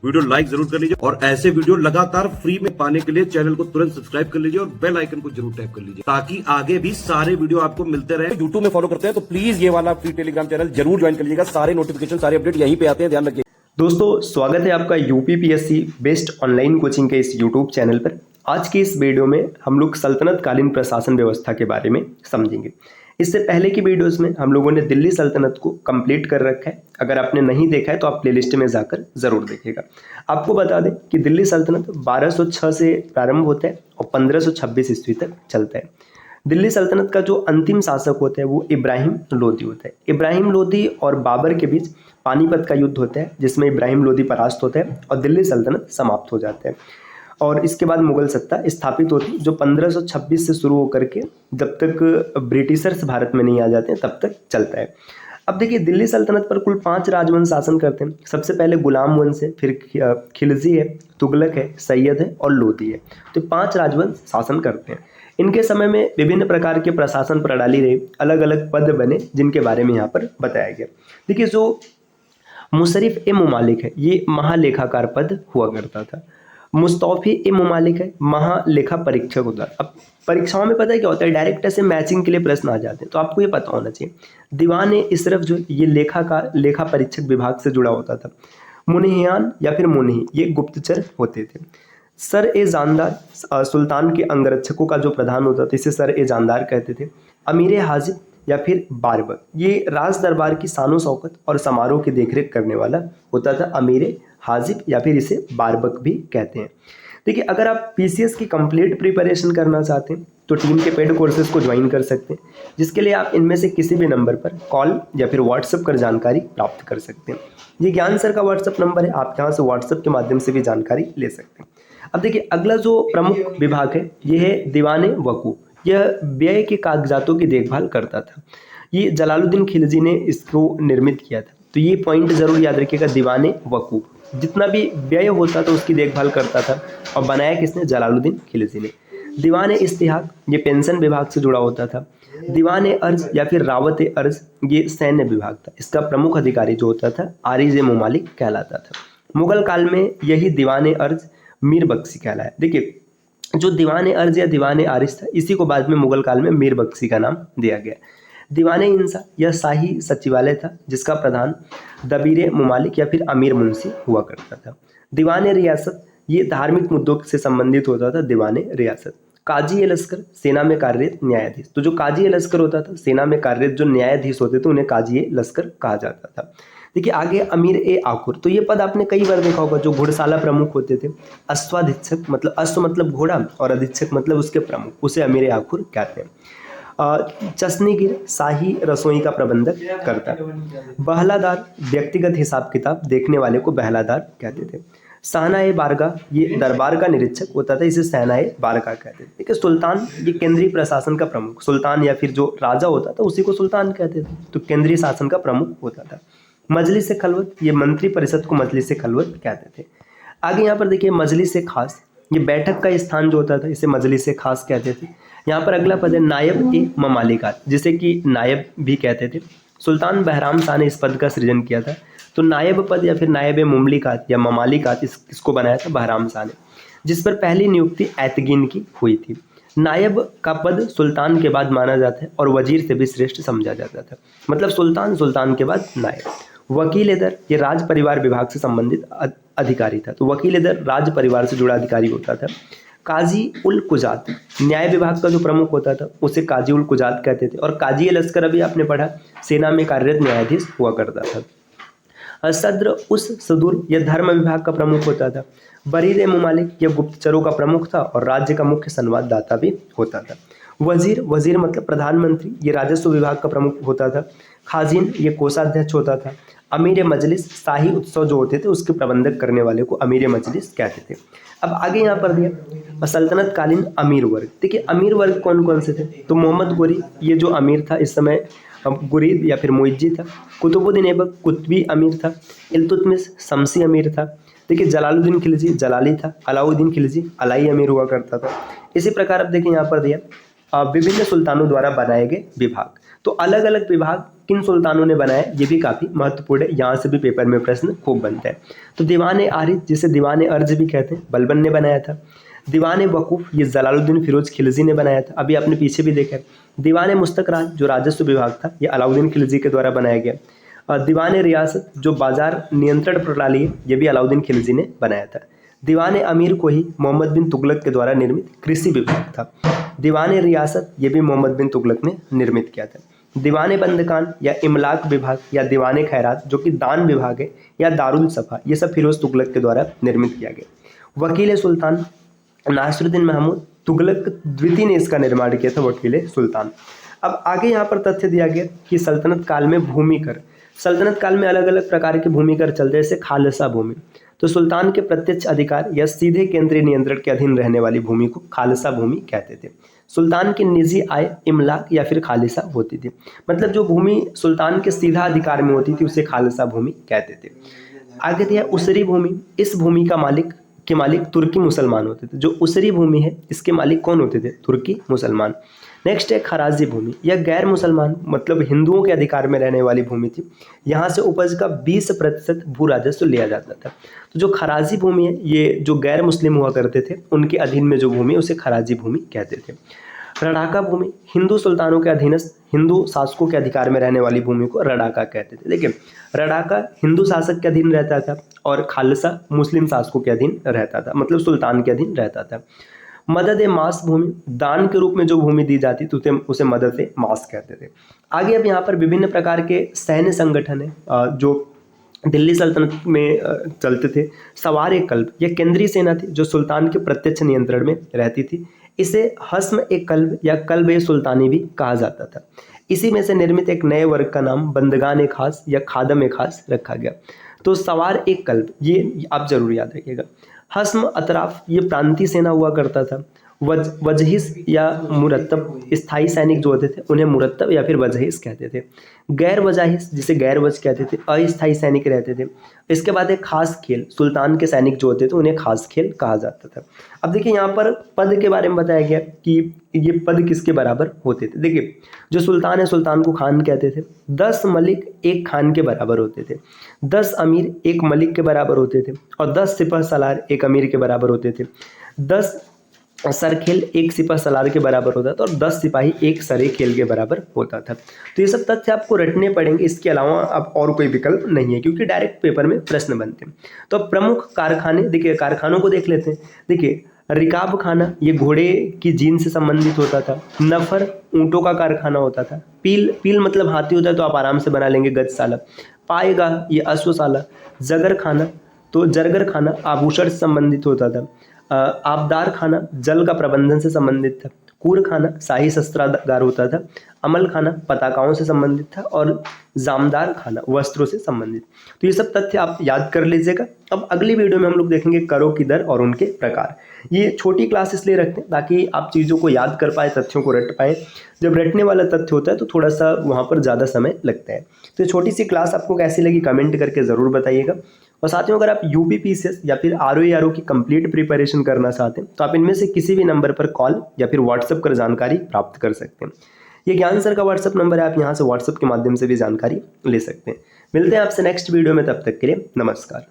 Video like जरूर कर लीजिए और ऐसे वीडियो लगातार फ्री में पाने के लिए चैनल को तुरंत सब्सक्राइब कर लीजिए और बेल आइकन को जरूर टैप कर लीजिए ताकि आगे भी सारे वीडियो आपको मिलते रहे। यूट्यूब में फॉलो करते हैं तो प्लीज ये वाला फ्री टेलीग्राम चैनल जरूर ज्वाइन कर लीजिएगा। सारे नोटिफिकेशन सारे अपडेट यहीं पे आते हैं, ध्यान रखिए। दोस्तों स्वागत है आपका यूपीपीएससी बेस्ट ऑनलाइन कोचिंग के इस यूट्यूब चैनल पर। आज की इस वीडियो में हम लोग सल्तनत कालीन प्रशासन व्यवस्था के बारे में समझेंगे। इससे पहले की वीडियोस में हम लोगों ने दिल्ली सल्तनत को कंप्लीट कर रखा है। अगर आपने नहीं देखा है तो आप प्लेलिस्ट में जाकर जरूर देखिएगा। आपको बता दें कि दिल्ली सल्तनत 1206 से प्रारंभ होता है और 1526 ईस्वी तक चलता है। दिल्ली सल्तनत का जो अंतिम शासक होता है वो इब्राहिम लोदी होता है। इब्राहिम लोदी और बाबर के बीच पानीपत का युद्ध होता है जिसमें इब्राहिम लोदी परास्त होता है और दिल्ली सल्तनत समाप्त हो जाता है और इसके बाद मुगल सत्ता स्थापित होती है जो 1526 से शुरू होकर के जब तक ब्रिटिशर्स भारत में नहीं आ जाते हैं तब तक चलता है। अब देखिए दिल्ली सल्तनत पर कुल 5 राजवंश शासन करते हैं। सबसे पहले गुलाम वंश है, फिर खिलजी है, तुगलक है, सैयद है और लोदी है। तो 5 राजवंश शासन करते हैं। इनके समय में विभिन्न प्रकार के प्रशासन प्रणाली रहे, अलग अलग पद बने जिनके बारे में यहाँ पर बताया गया। देखिए जो मुशर्रिफ ए मुमालिक है ये महालेखाकार पद हुआ करता था। मुस्तौफी ए मुमालिक है महालेखा परीक्षक होता है। अब परीक्षाओं में पता है क्या होता है, डायरेक्ट ऐसे मैचिंग के लिए प्रश्न आ जाते हैं तो आपको ये पता होना चाहिए। दीवान इशरफ जो ये लेखा परीक्षक विभाग से जुड़ा होता था। मुनहियान या फिर मुनही ये गुप्तचर होते थे। सर ए जानदार सुल्तान के अंगरक्षकों का जो प्रधान होता था इसे सर ए जानदार कहते थे। अमीर हाजिब या फिर बारबक ये राज दरबार की शानो शौकत और समारोह की देखरेख करने वाला होता था। अमीर हाजिब या फिर इसे बारबक भी कहते हैं। देखिए अगर आप पीसीएस की कंप्लीट प्रिपरेशन करना चाहते हैं तो टीम के पेड कोर्सेज को ज्वाइन कर सकते हैं जिसके लिए आप इनमें से किसी भी नंबर पर कॉल या फिर व्हाट्सएप कर जानकारी प्राप्त कर सकते हैं। ये ज्ञान सर का व्हाट्सएप नंबर है, आप यहाँ से व्हाट्सएप के माध्यम से भी जानकारी ले सकते हैं। अब देखिए अगला जो प्रमुख विभाग है ये है दीवान वकूफ। यह व्यय के कागजातों की देखभाल करता था। ये जलालुद्दीन खिलजी ने इसको निर्मित किया था। तो ये पॉइंट जरूर याद रखिएगा, दीवान वकूफ जितना भी व्यय होता था उसकी देखभाल करता था और बनाया किसने, जलालुद्दीन खिलजी ने। दीवान इस्तिहाक ये पेंशन विभाग से जुड़ा होता था। दीवान अर्ज या फिर रावत अर्ज ये सैन्य विभाग था। इसका प्रमुख अधिकारी जो होता था आरिज मुमालिक कहलाता था। मुगल काल में यही दीवान अर्ज मीर बख्शी कहलाया। देखिए जो दीवान अर्ज या दीवान आरिस था इसी को बाद में मुगल काल में मीर बख्शी का नाम दिया गया। दीवान इंसा यह शाही सचिवालय था जिसका प्रधान दबीर मुमालिक या फिर अमीर मुंशी हुआ करता था। दीवान रियासत ये धार्मिक मुद्दों से संबंधित होता था। दीवान रियासत काजी ए लश्कर सेना में कार्यरत न्यायाधीश। तो जो काजी ए लश्कर होता था सेना में कार्यरत जो न्यायाधीश होते थे उन्हें काजी ए लश्कर कहा जाता था। देखिए आगे अमीर ए आकुर। तो ये पद आपने कई बार देखा होगा। जो घुड़साला प्रमुख होते थे, अश्वाधीक्षक मतलब अश्व मतलब घोड़ा और अधीक्षक मतलब उसके प्रमुख, उसे अमीर ए आकुर कहते हैं। चश्नीगिर शाही रसोई का प्रबंधक करता है। बहलादार व्यक्तिगत हिसाब किताब देखने वाले को बहलादार कहते थे। सहना-ए बारगाह ये दरबार का निरीक्षक होता था, इसे सहना-ए बारगाह कहते थे। देखिए सुल्तान ये केंद्रीय प्रशासन का प्रमुख, सुल्तान या फिर जो राजा होता था उसी को सुल्तान कहते थे। तो केंद्रीय शासन का प्रमुख होता था। मजलिस से खलवत ये मंत्री परिषद को मजलिस से खलवत कहते थे। आगे यहाँ पर देखिए मजलिस से खास ये बैठक का स्थान जो होता था इसे मजलिस से खास कहते थे। यहाँ पर अगला पद है नायब ए ममालिकात जिसे कि नायब भी कहते थे। सुल्तान बहराम शाह ने इस पद का सृजन किया था। तो नायब पद या फिर नायब ए मुमलिकात या ममालिकात इसको बनाया था बहराम शाह ने, जिस पर पहली नियुक्ति ऐतगीन की हुई थी। नायब का पद सुल्तान के बाद माना जाता है और वजीर से भी श्रेष्ठ समझा जाता था। मतलब सुल्तान के बाद नायब। वकील दर ये राज परिवार विभाग से संबंधित अधिकारी था। तो वकील दर राज परिवार से जुड़ा अधिकारी होता था। काजी उल कुजात न्याय विभाग का जो प्रमुख होता था उसे काजी उल कुजात कहते थे। और काजी लश्कर अभी आपने पढ़ा सेना में कार्यरत न्यायाधीश हुआ करता था। सद्र उस सदुर यह धर्म विभाग का प्रमुख होता था। बरीद मुमालिक यह गुप्तचरों का प्रमुख था और राज्य का मुख्य संवाददाता भी होता था। वजीर मतलब प्रधानमंत्री ये राजस्व विभाग का प्रमुख होता था। खाजिन ये कोषाध्यक्ष होता था। अमीर मजलिस शाही उत्सव जो होते थे उसके प्रबंधक करने वाले को अमीर मजलिस कहते थे। अब आगे यहाँ पर दिया सल्तनत कालीन अमीर वर्ग। देखिए अमीर वर्ग कौन कौन से थे, तो मोहम्मद गोरी ये जो अमीर था इस समय गुरीद या फिर मुइज्जी था। कुतुबुद्दीन ऐबक कुतबी अमीर था। इल्तुतमिश शमसी अमीर था। देखिए जलालुद्दीन खिलजी जलाली था। अलाउद्दीन खिलजी अलाई अमीर हुआ करता था। इसी प्रकार अब देखिए यहाँ पर दिया विभिन्न सुल्तानों द्वारा बनाए गए विभाग। तो अलग अलग विभाग किन सुल्तानों ने बनाए ये भी काफ़ी महत्वपूर्ण है, यहाँ से भी पेपर में प्रश्न खूब बनता है। तो दीवान आरिज जिसे दीवान अर्ज भी कहते हैं, बलबन ने बनाया था। दीवान वकूफ़ ये जलालुद्दीन फिरोज खिलजी ने बनाया था, अभी आपने पीछे भी देखा है। दीवान मुस्तकरात जो राजस्व विभाग था ये अलाउद्दीन खिलजी के द्वारा बनाया गया। और दीवान रियासत जो बाजार नियंत्रण प्रणाली है ये भी अलाउद्दीन खिलजी ने बनाया था। दीवान अमीर को ही मोहम्मद बिन तुगलक के द्वारा निर्मित कृषि विभाग था। दीवान रियासत ये भी मोहम्मद बिन तुगलक ने निर्मित किया था। दीवान बंदकान या इमलाक विभाग या दीवान खैरात जो कि दान विभाग है या दारुल सफा ये सब फिरोज तुगलक के द्वारा निर्मित किया गया। वकील सुल्तान नासिरुद्दीन महमूद तुगलक द्वितीय ने इसका निर्माण किया था, वकील सुल्तान। अब आगे यहाँ पर तथ्य दिया गया कि सल्तनत काल में भूमि कर, सल्तनत काल में अलग अलग प्रकार के भूमि कर चलते जैसे खालसा भूमि, तो सुल्तान के प्रत्यक्ष अधिकार या सीधे केंद्रीय नियंत्रण के अधीन रहने वाली भूमि को खालसा भूमि कहते थे। सुल्तान की निजी आय इमलाक या फिर खालिसा होती थी, मतलब जो भूमि सुल्तान के सीधा अधिकार में होती थी उसे खालसा भूमि कहते थे। आगे दिया उसरी भूमि, इस भूमि का मालिक तुर्की मुसलमान होते थे। जो उसरी भूमि है इसके मालिक कौन होते थे? तुर्की मुसलमान। नेक्स्ट है खराजी भूमि, यह गैर मुसलमान मतलब हिंदुओं के अधिकार में रहने वाली भूमि थी। यहाँ से उपज का 20% भू राजस्व लिया जाता था। तो जो खराजी भूमि है ये जो गैर मुस्लिम हुआ करते थे उनके अधीन में जो भूमि है उसे खराजी भूमि कहते थे। रडाका भूमि हिंदू सुल्तानों के अधीनस्थ हिंदू शासकों के अधिकार में रहने वाली भूमि को रडाका कहते थे। देखिए रडाका हिंदू शासक के अधीन रहता था और खालसा मुस्लिम शासकों के अधीन रहता था, मतलब सुल्तान के अधीन रहता था। मदद ए मास भूमि, दान के रूप में जो भूमि दी जाती तो उसे मदद ए मास कहते थे। आगे अब यहाँ पर विभिन्न प्रकार के सैन्य संगठन है जो दिल्ली सल्तनत में चलते थे। सवार ए कल्ब यह केंद्रीय सेना थी जो सुल्तान के प्रत्यक्ष नियंत्रण में रहती थी। इसे हस्म ए कल्ब या कल्ब ए सुल्तानी भी कहा जाता था। इसी में से निर्मित एक नए वर्ग का नाम बंदगान ए खास या खादम ए खास रखा गया। तो सवार ए कल्ब ये आप जरूर याद रखिएगा। हस्म अतराफ ये प्रांतीय सेना हुआ करता था। वजहिस या मुरत्तब स्थायी सैनिक जो होते थे उन्हें मुरत्तब या फिर वजहिस कहते थे। गैर वजाहिस जिसे गैर वज कहते थे, अस्थायी सैनिक रहते थे। इसके बाद एक खास खेल, सुल्तान के सैनिक जो होते थे उन्हें खास खेल कहा जाता था। अब देखिए यहाँ पर पद के बारे में बताया गया कि ये पद किसके बराबर होते थे। देखिए जो सुल्तान है सुल्तान को खान कहते थे। 10 मलिक एक खान के बराबर होते थे। 10 अमीर एक मलिक के बराबर होते थे और 10 सिपह सलार एक अमीर के बराबर होते थे। 10 सरखेल एक सिपह सलार के बराबर होता था और 10 सिपाही एक सरे खेल के बराबर होता था। तो ये सब तथ्य आपको रटने पड़ेंगे, इसके अलावा अब और कोई विकल्प नहीं है क्योंकि डायरेक्ट पेपर में प्रश्न बनते हैं। तो प्रमुख कारखाने, देखिए कारखानों को देख लेते हैं। देखिए रिकाब खाना ये घोड़े की जीन से संबंधित होता था। नफर ऊँटों का कारखाना होता था। पील मतलब हाथी होता है तो आप आराम से बना लेंगे गजशाला। पाएगा ये अश्वशाला। जगर खाना तो जरगर खाना आभूषण से संबंधित होता था। आबदार खाना जल का प्रबंधन से संबंधित था। कूर खाना शाही शस्त्रागार होता था। अमल खाना पताकाओं से संबंधित था और जामदार खाना वस्त्रों से संबंधित। तो ये सब तथ्य आप याद कर लीजिएगा। अब अगली वीडियो में हम लोग देखेंगे करों की दर और उनके प्रकार। ये छोटी क्लास इसलिए रखते हैं ताकि आप चीज़ों को याद कर पाए, तथ्यों को रट पाए। जब रटने वाला तथ्य होता है तो थोड़ा सा वहाँ पर ज़्यादा समय लगता है। तो ये छोटी सी क्लास आपको कैसी लगी कमेंट करके ज़रूर बताइएगा। और साथियों अगर आप यूपीपीसीएस या फिर आरओ की कंप्लीट प्रिपरेशन करना चाहते हैं तो आप इनमें से किसी भी नंबर पर कॉल या फिर व्हाट्सएप कर जानकारी प्राप्त कर सकते हैं। ये ज्ञान सर का व्हाट्सएप नंबर है, आप यहाँ से व्हाट्सएप के माध्यम से भी जानकारी ले सकते हैं। मिलते हैं आपसे नेक्स्ट वीडियो में, तब तक के लिए नमस्कार।